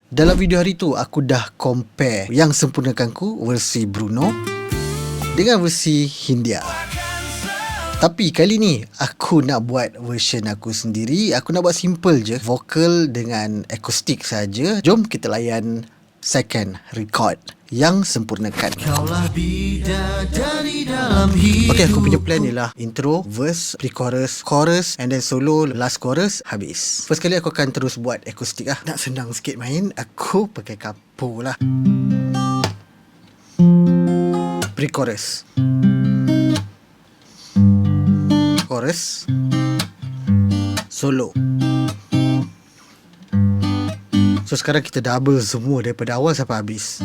Dalam video hari tu, aku dah compare Yang Sempurnakanku versi Bruno dengan versi Hindia. Tapi kali ni aku nak buat version aku sendiri. Aku nak buat simple je, vokal dengan akustik saja. Jom kita layan second record Yang Sempurnakan. Kaulah bidadari dalam hidup. Okay, aku punya plan ialah intro, verse, pre-chorus, chorus and then solo, last chorus, habis. First kali aku akan terus buat akustik lah. Nak senang sikit main, aku pakai kapo lah. Pre-chorus, chorus, solo. So sekarang kita double semua daripada awal sampai habis.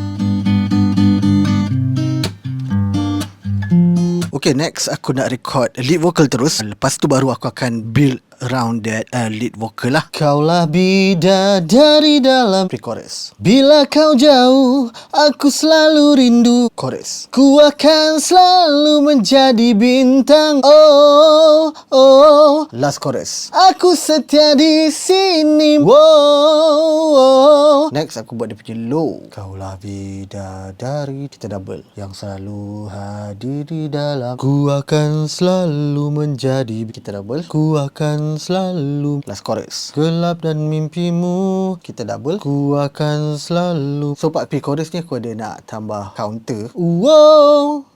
Okay, next aku nak record lead vocal terus. Lepas tu baru aku akan build around that lead vocal lah. Kaulah bidadari dalam pre-chorus. Bila kau jauh, aku selalu rindu. Chorus. Ku akan selalu menjadi bintang. Oh, oh. Last chorus. Aku setia di sini. Wow. Next aku buat dia punya low. Kaulah bidadari, kita double. Yang selalu hadir di dalam. Ku akan selalu menjadi, kita double. Ku akan selalu, last chorus. Gelap dan mimpimu, kita double. Ku akan selalu. So part pre-chorus ni aku ada nak tambah counter. Wow,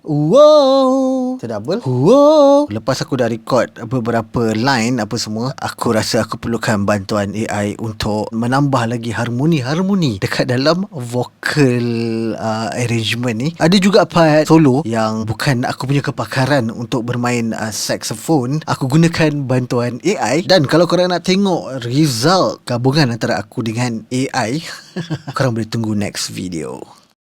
wow, kita double. Wow. Lepas aku dah record beberapa line apa semua, aku rasa aku perlukan bantuan AI untuk menambah lagi harmoni dekat dalam vocal arrangement ni. Ada juga part solo yang bukan aku punya kepakaran untuk bermain saxophone. Aku gunakan bantuan AI. Dan kalau korang nak tengok result gabungan antara aku dengan AI, korang boleh tunggu next video.